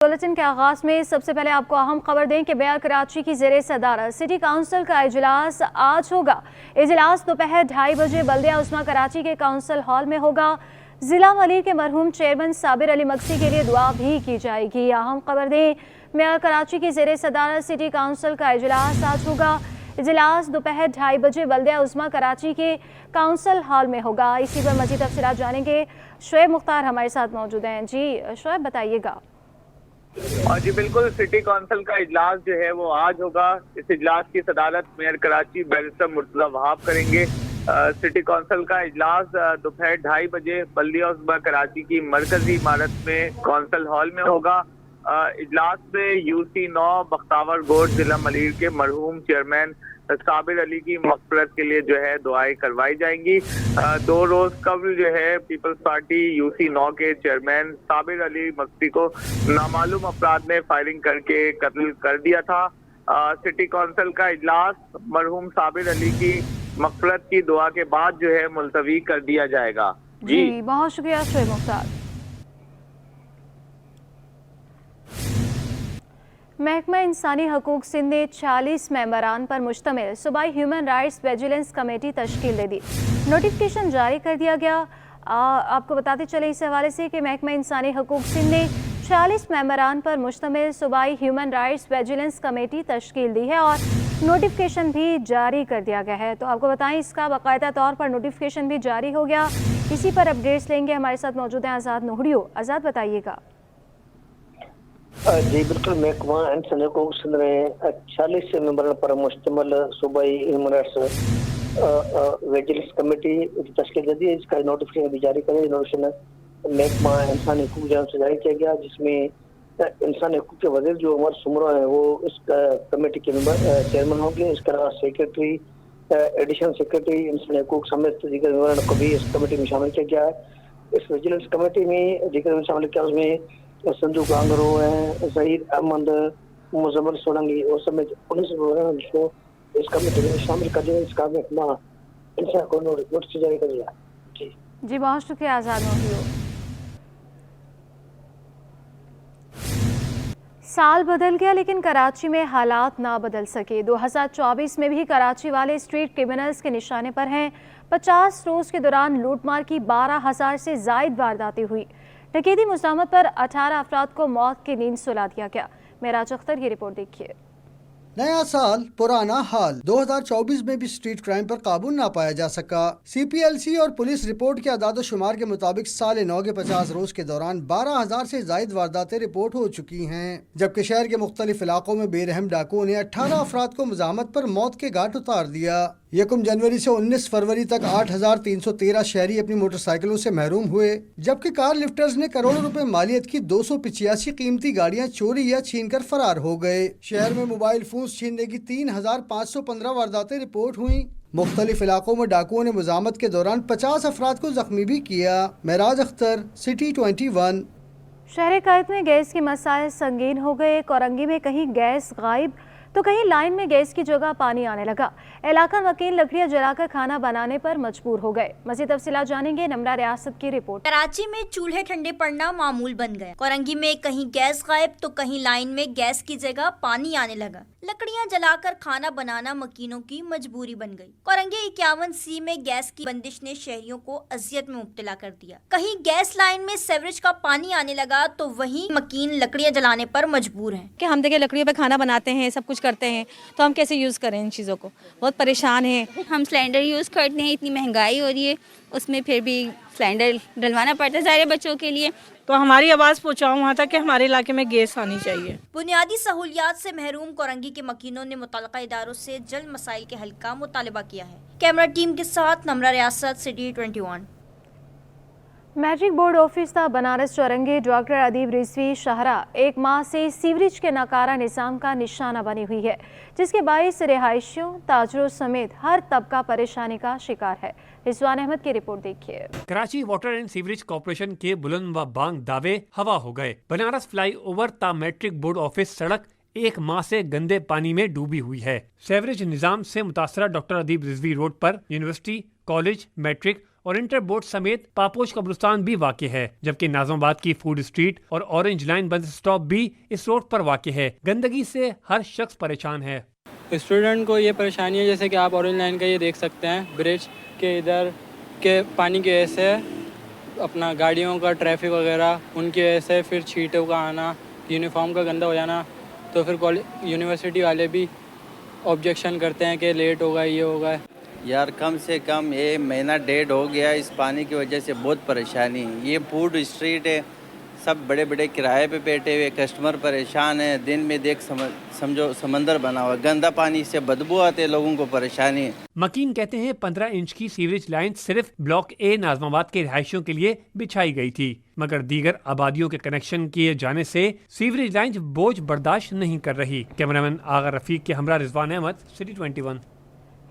Bulletin के आगाज में सबसे पहले आपको अहम खबर दें कि मेयर कराची की ज़ेरे सदारत सिटी काउंसिल का इजलास आज होगा। इजलास दोपहर 2:30 बजे बल्दिया उस्मा कराची के काउंसिल हॉल में होगा। जिला मलिर के मरहूम चेयरमैन साबिर अली मक्सी के लिए दुआ भी की जाएगी। अहम खबर दें, मेयर कराची की ज़ेरे सदारत सिटी काउंसिल का इजलास आज होगा। इजलास दोपहर 2:30 बजे बल्दिया उस्मा कराची के काउंसिल हॉल में होगा। इसी पर मज़ीद तफसीलात जानेंगे। शोएब मुख्तार हमारे साथ मौजूद हैं। जी शोएब, बताइएगा। जी बिल्कुल, सिटी काउंसिल का इजलास जो है वो आज होगा। इस इजलास की सदारत मेयर कराची बैरिस्टर मुर्तजा वहाब करेंगे। सिटी काउंसिल का इजलास दोपहर 2:30 बजे बल्दिया उस्मा कराची की मरकजी इमारत में काउंसिल हॉल में होगा। इजलास में UC 9 बख्तावर गोड जिला मलिर के मरहूम चेयरमैन साबिर अली की मग़फ़िरत के लिए जो है दुआएं करवाई जाएंगी। 2 रोज कबल जो है पीपल्स पार्टी UC 9 के चेयरमैन साबिर अली मक्सी को नामालूम अफराद ने फायरिंग करके कत्ल कर दिया था। सिटी काउंसिल का इजलास मरहूम साबिर अली की मग़फ़िरत की दुआ के बाद जो है मुलतवी कर दिया जाएगा। जी बहुत शुक्रिया शोएब मुख्तार। महकमा इंसानी हकूक सिंध ने 40 मेंबरान पर मुश्तमिल सूबाई ह्यूमन राइट्स विजिलेंस कमेटी तश्कील दे दी। नोटिफिकेशन जारी कर दिया गया। आपको बताते चले इस हवाले से कि महकमा इंसानी हकूक सिंध ने 40 मेंबरान पर मुश्तमिल सूबाई ह्यूमन राइट्स विजिलेंस कमेटी तश्कील दी है और नोटिफिकेशन भी जारी कर दिया गया है। तो आपको बताएं, इसका बाकायदा तौर पर नोटिफिकेशन भी जारी हो गया। इसी पर अपडेट्स लेंगे। हमारे साथ मौजूद हैं आज़ाद नोहड़ियो। आज़ाद, बताइएगा। जी बिल्कुल, महकमा इंसानी हकूक सिंध ने 40 मेंबरों पर मुश्तमिल सूबाई ह्यूमन राइट्स विजिलेंस कमेटी तश्कील दे दी है। इसका नोटिफिकेशन भी जारी करें। नोटिफिकेशन महकमा इंसानी हकूक से जारी किया गया, जिसमें इंसानी हकूक के वज़ीर जो उमर सुमरा है वो इस कमेटी के चेयरमैन होंगे। इसके अलावा सेक्रेटरी, एडिशनल सेक्रेटरी इंसानी हकूक समेत दीगर मेंबरों को भी इस कमेटी में शामिल किया गया है। इस विजिलेंस कमेटी में दीगर शामिल किया, उसमें संजू कांगरो है, ज़हीर अहमद, मुजम्मिल सोलंकी और समेत 19 मेंबरों को इस कमेटी में शामिल कर दिया। इसका महकमा इंसान को नोटिस जारी कर दिया। जी बहुत शुक्रिया आज़ाद नोहड़ियो। साल बदल गया लेकिन कराची में हालात ना बदल सके। 2024 में भी कराची वाले स्ट्रीट क्रिमिनल्स के निशाने पर हैं। 50 रोज के दौरान लूटमार की 12,000 से जायद वारदातें हुई। डकैती मुज़ाहमत पर 18 अफराद को मौत की नींद सुला दिया गया। मेराज अख्तर की रिपोर्ट देखिए। नया साल पुराना हाल। 2024 में भी स्ट्रीट क्राइम पर काबू ना पाया जा सका। CPLC और पुलिस रिपोर्ट के आदाद शुमार के मुताबिक साल 9 के 50 रोज के दौरान 12,000 से जायद वारदातें रिपोर्ट हो चुकी हैं, जबकि शहर के मुख्तलिफ इलाकों में बेरहम डाकुओं ने 18 अफराद को मुज़ाहमत पर मौत के घाट उतार दिया। 1 जनवरी से 19 फरवरी तक 8,313 शहरी अपनी मोटरसाइकिलों से महरूम हुए, जबकि कार लिफ्टर्स ने करोड़ों रुपए मालियत की 285 कीमती गाड़ियां चोरी या छीनकर फरार हो गए। शहर में मोबाइल फोन छीनने की 3,515 वारदातें रिपोर्ट हुई। मुख्तलिफ इलाकों में डाकुओं ने मुज़ाहमत के दौरान 50 अफराद को जख्मी भी किया। मेराज अख्तर, सिटी 21। शहर कायद में गैस के मसाइल संगीन हो गए। कोरंगी में कहीं गैस गायब तो कहीं लाइन में गैस की जगह पानी आने लगा। इलाका वकील लकड़ियां जलाकर खाना बनाने पर मजबूर हो गए। मज़ीद तफसीलात जानेंगे। नमरा रियासत की रिपोर्ट। कराची में चूल्हे ठंडे पड़ना मामूल बन गया। कोरंगी में कहीं गैस गायब तो कहीं लाइन में गैस की जगह पानी आने लगा। लकड़ियां जलाकर खाना बनाना मकीनों की मजबूरी बन गई। कोरंगी 51C में गैस की बंदिश ने शहरियों को अजियत में मुब्तला कर दिया। कहीं गैस लाइन में सेवरेज का पानी आने लगा तो वहीं मकीन लकड़ियां जलाने पर मजबूर हैं। कि हम देखिए लकड़ियों पे खाना बनाते हैं, सब कुछ करते हैं, तो हम कैसे यूज़ करें इन चीज़ों को। बहुत परेशान हैं। हम सिलेंडर यूज़ करते हैं, इतनी महंगाई हो रही है, उसमें फिर भी सिलेंडर डलवाना पड़ता है सारे बच्चों के लिए। तो हमारी आवाज़ पहुँचाऊँ वहाँ तक कि हमारे इलाके में गैस आनी चाहिए। बुनियादी सहूलियात से महरूम कोरंगी के मकीनों ने मुतल्लिका इदारों से जल्द मसाइल के हल का मुतालबा किया है। कैमरा टीम के साथ नमरा रियासत, सिटी 21। मैट्रिक बोर्ड ऑफिस था बनारस चौरंगी डॉक्टर अदीब रिजवी शाहरा 1 माह से सीवरेज के नाकारा निज़ाम का निशाना बनी हुई है, जिसके बाइस रिहायशियों, ताजरों समेत हर तबका परेशानी का शिकार है। रिजवान अहमद की रिपोर्ट देखिए। Karachi water and sewerage corporation के बुलंद व बांग दावे हवा हो गए। बनारस फ्लाई ओवर ता मैट्रिक बोर्ड ऑफिस सड़क 1 माह से गंदे पानी में डूबी हुई है। सीवरेज निजाम से मुतासरा डॉक्टर अदीब रिजवी रोड पर यूनिवर्सिटी, कॉलेज, मैट्रिक और इंटर बोर्ड समेत पापोश कब्रिस्तान भी वाक़ है, जबकि नाज़माबाद की फूड स्ट्रीट और ऑरेंज लाइन बस स्टॉप भी इस रोड पर वाक़ है। गंदगी से हर शख्स परेशान है। स्टूडेंट को ये परेशानी है, जैसे कि आप ऑरेंज लाइन का ये देख सकते हैं, ब्रिज के इधर के पानी की वजह से अपना गाड़ियों का ट्रैफिक वगैरह उनकी वजह से फिर छींटों का आना, यूनिफॉर्म का गंदा हो जाना, तो फिर यूनिवर्सिटी वाले भी ऑब्जेक्शन करते हैं कि लेट होगा, ये होगा। यार कम से कम ये महीना डेढ़ हो गया, इस पानी की वजह से बहुत परेशानी है। ये फूड स्ट्रीट है, सब बड़े बड़े किराए पे बैठे हुए कस्टमर परेशान है। दिन में देख समझो समंदर बना हुआ, गंदा पानी से बदबू आते, लोगों को परेशानी है। मकीन कहते हैं 15 इंच की सीवरेज लाइन सिर्फ ब्लॉक ए नाज़माबाद के रिहायशियों के लिए बिछाई गई थी, मगर दीगर आबादियों के कनेक्शन किए जाने से सीवरेज लाइन बोझ बर्दाश्त नहीं कर रही। कैमरामैन आगा रफीक के हमरा Rizwan Ahmed, city 21।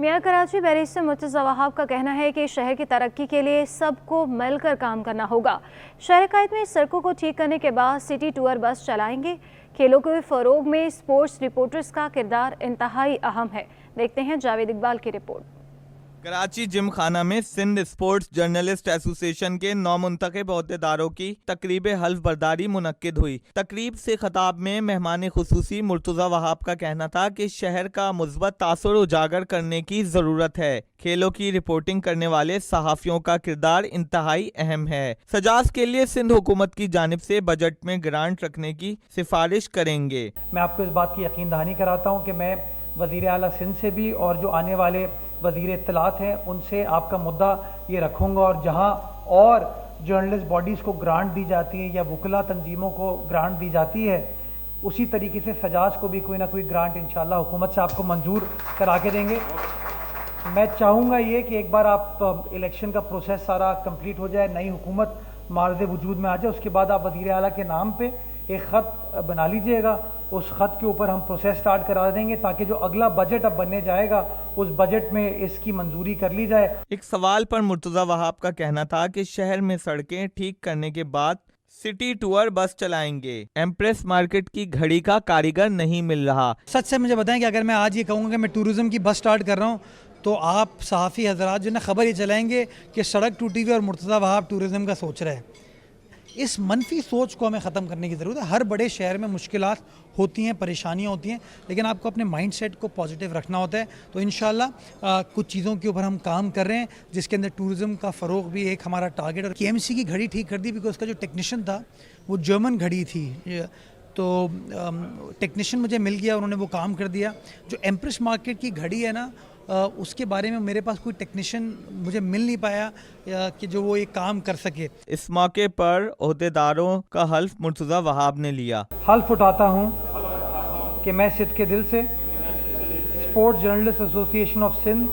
Mayor Karachi barrister Murtaza Wahab का कहना है कि शहर की तरक्की के लिए सबको मिलकर काम करना होगा। शहर कायद में सड़कों को ठीक करने के बाद सिटी टूर बस चलाएंगे। खेलों के फ़रोग में स्पोर्ट्स रिपोर्टर्स का किरदार इंतहाई अहम है। देखते हैं जावेद इकबाल की रिपोर्ट। कराची जिम खाना में सिंध स्पोर्ट्स जर्नलिस्ट एसोसिएशन के नौमुंतखब अहदेदारों की तकरीब हल्फ बर्दारी मुनक्किद हुई। तकरीब से खिताब में मेहमान खुसूसी मुर्तज़ा वहाब का कहना था कि शहर का मुस्बत तासुर उजागर करने की ज़रूरत है। खेलों की रिपोर्टिंग करने वाले सहाफ़ियों का किरदार इंतहाई अहम है। सजाज के लिए सिंध हुकूमत की जानिब से बजट में ग्रांट रखने की सिफारिश करेंगे। मैं आपको इस बात की यकीन दहानी कराता हूँ कि मैं वज़ीर आला सिंध से भी और जो आने वाले वज़ीर इत्तलात हैं उनसे आपका मुद्दा ये रखूँगा, और जहाँ और जर्नलिस्ट बॉडीज़ को ग्रांट दी जाती है या वकला तंजीमों को ग्रांट दी जाती है, उसी तरीके से सजाज को भी कोई ना कोई ग्रांट इंशाअल्लाह हुकूमत से आपको मंजूर करा के देंगे। मैं चाहूँगा ये कि एक बार आप इलेक्शन का प्रोसेस सारा कंप्लीट हो जाए, नई हुकूमत मार्ज़ वजूद में आ जाए, उसके बाद आप वज़ीर आला के नाम पे एक ख़त बना लीजिएगा, उस ख़त के ऊपर हम प्रोसेस स्टार्ट करा देंगे ताकि जो अगला बजट अब बनने जाएगा उस बजट में इसकी मंजूरी कर ली जाए। एक सवाल पर मुर्तज़ा वहाब का कहना था कि शहर में सड़कें ठीक करने के बाद सिटी टूर बस चलाएंगे। एम्प्रेस मार्केट की घड़ी का कारीगर नहीं मिल रहा। सच से मुझे बताएं कि अगर मैं आज ये कहूँगा कि मैं टूरिज़्म की बस स्टार्ट कर रहा हूँ तो आप सहाफ़ी हजरात जो ना खबर ये चलाएंगे कि सड़क टूटी हुई और मुर्तज़ा वहाब टूरिज़्म का सोच रहे हैं। इस मनफी सोच को हमें ख़त्म करने की ज़रूरत है। हर बड़े शहर में मुश्किलात होती हैं, परेशानियां होती हैं, लेकिन आपको अपने माइंड सेट को पॉजिटिव रखना होता है। तो इंशाल्लाह कुछ चीज़ों के ऊपर हम काम कर रहे हैं जिसके अंदर टूरिज़्म का फ़रोग भी एक हमारा टारगेट है। KMC की घड़ी ठीक कर दी बिकॉज उसका जो टेक्नीशियन था वो जर्मन घड़ी थी, तो टेक्नीशियन मुझे मिल गया, उन्होंने वो काम कर दिया। जो एम्प्रेस मार्केट की घड़ी है ना, उसके बारे में मेरे पास कोई टेक्नीशियन मुझे मिल नहीं पाया कि जो वो ये काम कर सके। इस मौके पर ओहदेदारों का हल्फ मुर्तज़ा वहाब ने लिया। हल्फ उठाता हूँ कि मैं सिंध के दिल से sports journalist association of Sindh.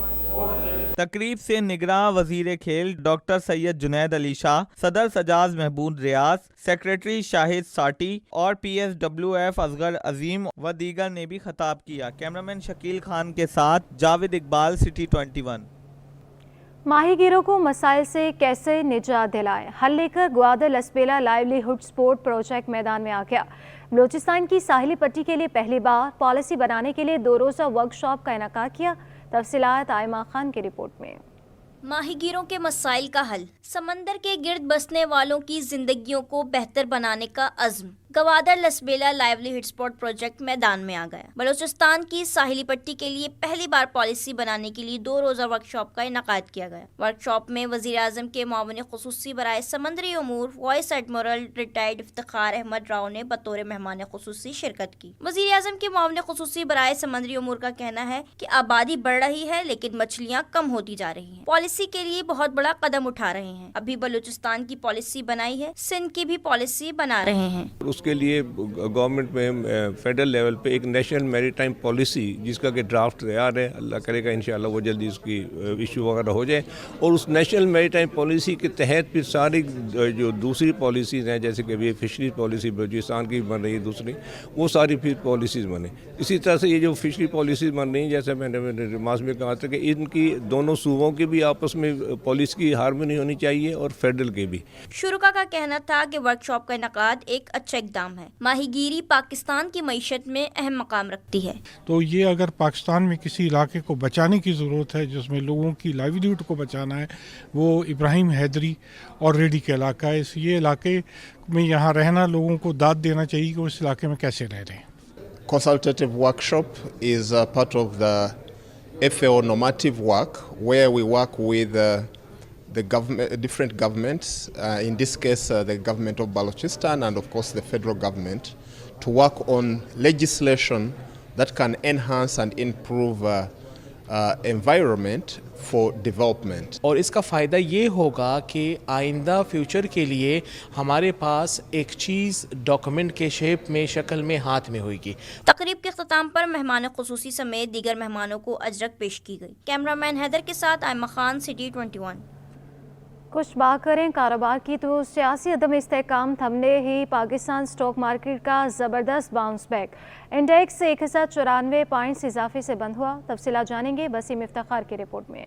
तकरीब से निगरां वजीर खेल डॉक्टर सैयद जुनैद अली शाह, सदर सजाज महबूब रियाज, सेक्रेटरी शाहिद साटी और PSWF असगर अजीम व दीगर ने भी खिताब किया। कैमरामैन शकील खान के साथ जावेद इकबाल, सिटी 21। माहीगीरों को मसाइल से कैसे निजात दिलाएं, हल लेकर Gwadar Lasbela livelihood support project मैदान में आ गया। बलोचिस्तान की साहिली पट्टी के लिए पहली बार पॉलिसी बनाने के लिए 2 रोज़ा वर्कशॉप का इनेकाद किया। तफसीलात आयमा खान की रिपोर्ट में। माहीगीरों के मसाइल का हल, समंदर के गिर्द बसने वालों की जिंदगियों को बेहतर बनाने का अज़्म। Gwadar Lasbela livelihood support project मैदान में आ गया। बलोचिस्तान की साहिली पट्टी के लिए पहली बार पॉलिसी बनाने के लिए 2 रोज़ा वर्कशॉप का इनेकाद किया गया। वर्कशॉप में वज़ीर आज़म के मुआविन खुसूसी बराए समंदरी उमूर vice admiral retired Iftikhar Ahmed Rao ने बतौर मेहमान खुसूसी शिरकत की। वज़ीर आज़म के मुआविन खुसूसी बराए समंदरी उमूर का कहना है कि आबादी बढ़ रही है लेकिन मछलियाँ कम होती जा रही हैं। पॉलिसी के लिए बहुत बड़ा कदम उठा रहे हैं। अभी बलूचिस्तान की पॉलिसी बनाई है, सिंध की भी पॉलिसी बना रहे हैं। उसके लिए गवर्नमेंट में फेडरल लेवल पे एक नेशनल मैरीटाइम पॉलिसी जिसका कि ड्राफ्ट तैयार है, अल्लाह करेगा इंशाल्लाह वो जल्दी उसकी इशू वगैरह हो जाए। और उस नेशनल मैरीटाइम पॉलिसी के तहत फिर सारी जो दूसरी पॉलिसीज़ हैं, जैसे कि अभी फिशरी पॉलिसी बलूचिस्तान की बन रही है दूसरी, वो सारी फिर पॉलिसीज़ बने। इसी तरह से ये जो फिशरी पॉलिसीज़ बन रही हैं, जैसे मैंने रिमार्क्स में कहा था कि इनकी दोनों सूबों की भी आपस में पॉलिसी की हार्मनी होनी चाहिए और फेडरल के भी। शुरुका का कहना था कि वर्कशॉप का इनेकाद एक अच्छा اختتام ہے۔ ماہیگیری پاکستان کی معیشت میں اہم مقام رکھتی ہے۔ تو یہ اگر پاکستان میں کسی علاقے کو بچانے کی ضرورت ہے جس میں لوگوں کی لائیولیہوڈ کو بچانا ہے، وہ ابراہیم حیدری اور ریڈی کا علاقہ ہے۔ یہ علاقے میں یہاں رہنا لوگوں کو داد دینا چاہیے کہ وہ اس علاقے میں کیسے رہ رہے ہیں۔ Consultative workshop is part of the FAO normative work where we work with the government, different governments, in this case the government of Balochistan and of course the federal government, to work on legislation that can enhance and improve environment for development. اور اس کا فائدہ یہ ہوگا کہ آئندہ future کے لیے ہمارے پاس ایک چیز ڈاکومنٹ کے شیپ میں شکل میں ہاتھ میں ہوئے گی۔ تقریب کے اختتام پر مہمان خصوصی سمیت دیگر مہمانوں کو اجرک پیش کی گئی۔ کیمرامین حیدر کے ساتھ آئمہ خان، City 21۔ کچھ بات کریں کاروبار کی تو سیاسی عدم استحکام تھمنے ہی پاکستان سٹاک مارکیٹ کا زبردست باؤنس بیک، انڈیکس 1094 پوائنٹس اضافے سے بند ہوا۔ تفصیلات جانیں گے وسیم افتخار کی رپورٹ میں۔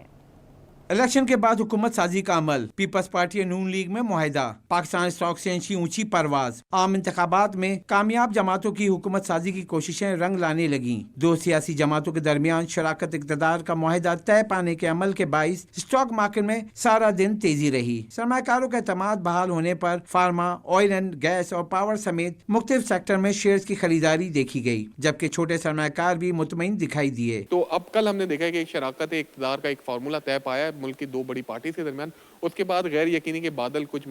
الیکشن کے بعد حکومت سازی کا عمل، پیپلز پارٹی نون لیگ میں معاہدہ، پاکستان اسٹاک ایکسچینج کی اونچی پرواز، عام انتخابات میں کامیاب جماعتوں کی حکومت سازی کی کوششیں رنگ لانے لگیں۔ دو سیاسی جماعتوں کے درمیان شراکت اقتدار کا معاہدہ طے پانے کے عمل کے باعث اسٹاک مارکیٹ میں سارا دن تیزی رہی۔ سرمایہ کاروں کا اعتماد بحال ہونے پر فارما، آئل اینڈ گیس اور پاور سمیت مختلف سیکٹر میں شیئرز کی خریداری دیکھی گئی، جبکہ چھوٹے سرمایہ کار بھی مطمئن دکھائی دیے۔ تو اب کل ہم نے دیکھا کہ ایک شراکت اقتدار کا ایک فارمولا طے پایا ملک کی دو بڑی پارٹی کے درمیان۔ اس کے بعد غیر یقینی کے بادل کچھ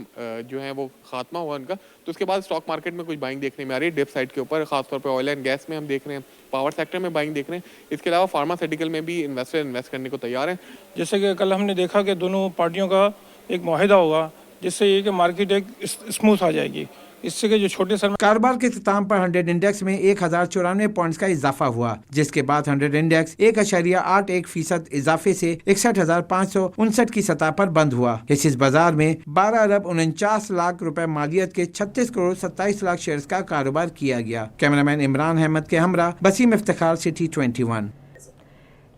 جو ہیں وہ خاتمہ ہوا ان کا، تو اس کے بعد اسٹاک مارکیٹ میں کچھ بائنگ دیکھنے میں آ رہی ہے ڈپ سائڈ کے اوپر، خاص طور پہ آئل اینڈ گیس میں ہم دیکھ رہے ہیں، پاور سیکٹر میں بائنگ دیکھ رہے ہیں۔ اس کے علاوہ فارماسیوٹیکل میں بھی انویسٹر انویسٹ کرنے کو تیار ہیں۔ جیسے کہ کل ہم نے دیکھا کہ دونوں پارٹیوں کا ایک معاہدہ ہوگا جس سے یہ کہ مارکیٹ ایک اسموتھ آ جائے گی، اس سے کہ جو چھوٹے کاروبار کے اختتام پر 100 انڈیکس میں 1094 پوائنٹس کا اضافہ ہوا، جس کے بعد 100 انڈیکس 1.81% اضافے سے 61,559 کی سطح پر بند ہوا۔ اس بازار میں 12 ارب 49 لاکھ روپے مالیت کے 36 کروڑ 27 لاکھ شیئرز کا کاروبار کیا گیا۔ کیمرامین عمران احمد کے ہمراہ وسیم افتخار، City 21۔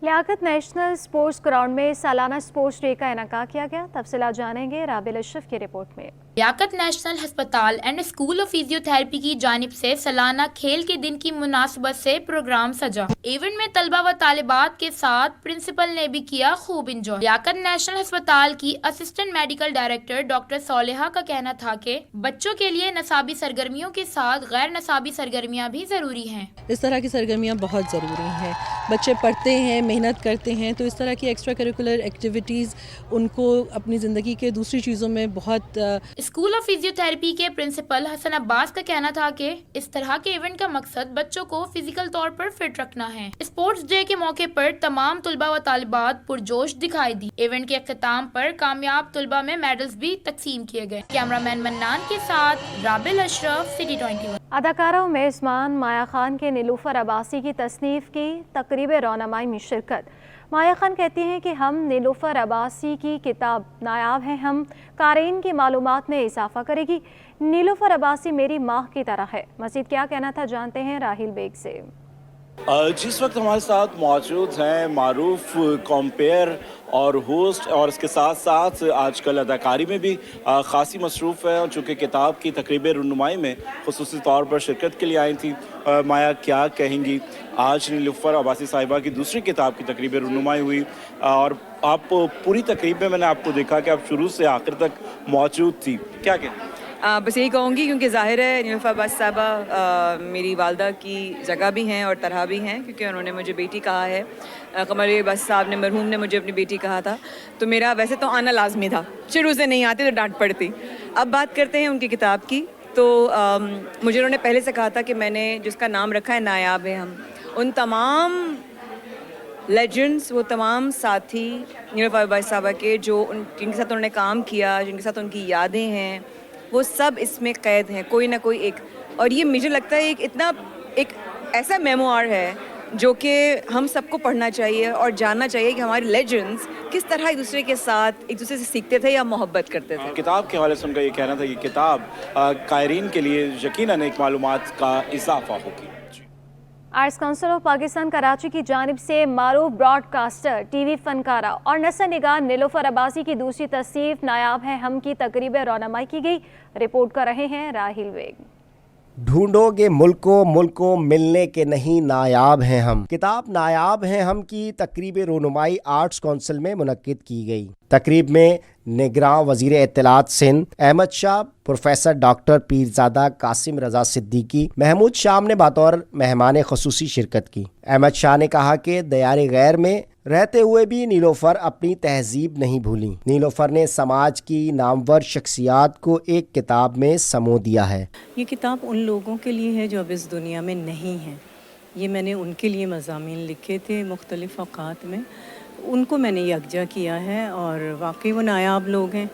لیاقت نیشنل سپورٹس گراؤنڈ میں سالانہ سپورٹس ڈے کا انعقاد کیا گیا۔ تفصیلات جانیں گے رابل اشرف کی رپورٹ میں۔ لیاقت نیشنل ہسپتال and school of physio therapy کی جانب سے سالانہ کھیل کے دن کی مناسبت سے پروگرام سجا۔ ایونٹ میں طلبہ و طالبات کے ساتھ پرنسپل نے بھی کیا خوب انجوائے۔ لیاقت نیشنل ہسپتال کی اسسٹنٹ میڈیکل ڈائریکٹر ڈاکٹر صالحہ کا کہنا تھا کہ بچوں کے لیے نصابی سرگرمیوں کے ساتھ غیر نصابی سرگرمیاں بھی ضروری ہیں۔ اس طرح کی سرگرمیاں بہت ضروری ہیں، بچے پڑھتے ہیں، محنت کرتے ہیں، تو اس طرح کی ایکسٹرا کریکولر ایکٹیویٹیز ان کو اپنی زندگی کے دوسری چیزوں میں بہت۔ اسکول آف فزیو تھراپی کے پرنسپل حسن عباس کا کہنا تھا کہ اس طرح کے ایونٹ کا مقصد بچوں کو فزیکل طور پر فٹ رکھنا ہے۔ اسپورٹس ڈے کے موقع پر تمام طلبہ و طالبات پرجوش دکھائی دی۔ ایونٹ کے اختتام پر کامیاب طلبہ میں میڈلز بھی تقسیم کیے گئے۔ کیمرامین منان کے ساتھ رابل اشرف، City 21۔ اداکارہ میزبان مایا خان کے نیلوفر عباسی کی تصنیف کی تقریب رونمائی میں شرکت۔ مایا خان کہتی ہیں کہ ہم نیلوفر عباسی کی کتاب نایاب ہیں، ہم قارئین کی معلومات میں اضافہ کرے گی۔ نیلوفر عباسی میری ماں کی طرح ہے۔ مزید کیا کہنا تھا جانتے ہیں راہیل بیگ سے۔ جس وقت ہمارے ساتھ موجود ہیں معروف کمپیئر اور ہوسٹ، اور اس کے ساتھ ساتھ آج کل اداکاری میں بھی خاصی مصروف ہے، چونکہ کتاب کی تقریب رونمائی میں خصوصی طور پر شرکت کے لیے آئی تھی۔ مایا کیا کہیں گی؟ آج نیلوفر عباسی صاحبہ کی دوسری کتاب کی تقریب رونمائی ہوئی، اور آپ پوری تقریب میں نے آپ کو دیکھا کہ آپ شروع سے آخر تک موجود تھی، کیا کہیں؟ بس یہی کہوں گی کیونکہ ظاہر ہے نیلوفر عباسی صاحبہ میری والدہ کی جگہ بھی ہیں اور طرح بھی ہیں، کیونکہ انہوں نے مجھے بیٹی کہا ہے۔ قمر عباسی صاحب نے، مرحوم نے مجھے اپنی بیٹی کہا تھا، تو میرا ویسے تو آنا لازمی تھا، شروع سے نہیں آتی تو ڈانٹ پڑتی۔ اب بات کرتے ہیں ان کی کتاب کی، تو مجھے انہوں نے پہلے سے کہا تھا کہ میں نے جس کا نام رکھا ہے نایاب ہے ہم، ان تمام لیجنڈس، وہ تمام ساتھی نیلوفر عباسی صاحبہ کے جو جن کے ساتھ انہوں نے کام کیا، جن کے ساتھ ان کی یادیں ہیں، وہ سب اس میں قید ہیں، کوئی نہ کوئی ایک۔ اور یہ مجھے لگتا ہے ایک ایسا میموار ہے جو کہ ہم سب کو پڑھنا چاہیے اور جاننا چاہیے کہ ہمارے لیجنڈز کس طرح ایک دوسرے کے ساتھ ایک دوسرے سے سیکھتے تھے یا محبت کرتے تھے۔ کتاب کے حوالے سے ان کا یہ کہنا تھا کہ کتاب قائرین کے لیے یقیناً ایک معلومات کا اضافہ ہوگی۔ Arts council of Pakistan Karachi کی جانب سے معروف براڈ کاسٹر، ٹی وی فنکارہ اور نثر نگار نیلوفر عباسی کی دوسری تصنیف نایاب ہے ہم کی تقریب رونمائی کی گئی۔ رپورٹ کر رہے ہیں راہیل بیگ۔ ढूंढोगे मुल्को मिलने के नहीं नायाब हैं हम। किताब नायाब हैं हम की तकरीब रोनुमाई आर्ट्स काउंसिल में मुनक्किद की गई। तकरीब में निगरान वज़ीर इत्तलात सिंध अहमद शाह, प्रोफेसर डॉक्टर पीरजादा कासिम रजा सिद्दीकी, महमूद शाम ने बतौर मेहमान ख़ुसूसी शिरकत की। अहमद शाह ने कहा कि दयार गैर में रहते हुए भी नीलोफर अपनी तहजीब नहीं भूली। नीलोफर ने समाज की नामवर शख्सियात को एक किताब में समो दिया है। ये किताब उन लोगों के लिए है जो अब इस दुनिया में नहीं हैं। ये मैंने उनके लिए मज़ामीन लिखे थे मुख्तलिफ़ औक़ात में, उनको मैंने यकजा किया है और वाकई वो नायाब लोग हैं।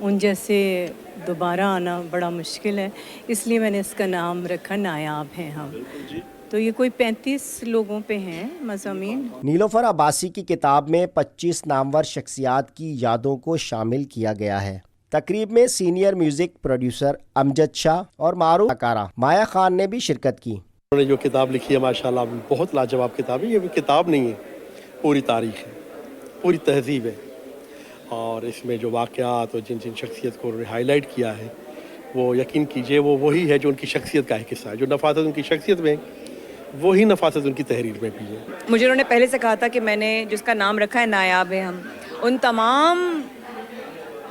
उन जैसे दोबारा आना बड़ा मुश्किल है, इसलिए मैंने इसका नाम रखा नायाब हैं हम। तो ये कोई 35 लोगों पे हैं मज़ामीन। नीलोफर अब्बासी की किताब में 25 नामवर शख्सियात की यादों को शामिल किया गया है। तकरीब में senior music producer Amjad Shah और मारूफ अकारा माया खान ने भी शिरकत की। उन्होंने जो किताब लिखी है माशाल्लाह बहुत लाजवाब किताब है। ये किताब नहीं है, पूरी तारीख़ है, पूरी तहजीब है, और इसमें जो वाक़यात और जिन जिन शख्सियत को उन्होंने हाईलाइट किया है वो यकीन कीजिए वो वही है जो उनकी शख्सियत का एक हिस्सा है। जो नफासत उनकी शख्सियत में, वही नफासत उनकी तहरीर में भी है। मुझे उन्होंने पहले से कहा था कि मैंने जिसका नाम रखा है नायाब है हम, उन तमाम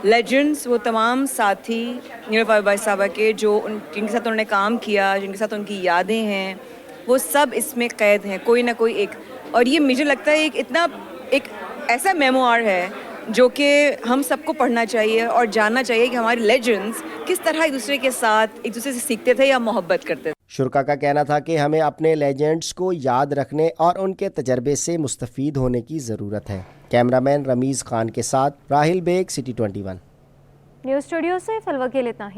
लेजेंड्स, वो तमाम साथी नीलोफर अब्बासी साहबा के जो जिनके साथ उन्होंने काम किया, जिनके साथ उनकी यादें हैं, वो सब इसमें कैद हैं, कोई ना कोई एक। और ये मुझे लगता है एक ऐसा मेमोआर है जो कि हम सबको पढ़ना चाहिए और जानना चाहिए कि हमारे लेजेंड्स किस तरह एक दूसरे के साथ एक दूसरे से सीखते थे या मोहब्बत करते थे। शुरका का कहना था कि हमें अपने लेजेंड्स को याद रखने और उनके तजर्बे से मुस्तफ़ीद होने की ज़रूरत है। कैमरामैन रमीज़ खान के साथ Rahil Baig, city 21 news studio से फिलहाल इतना ही।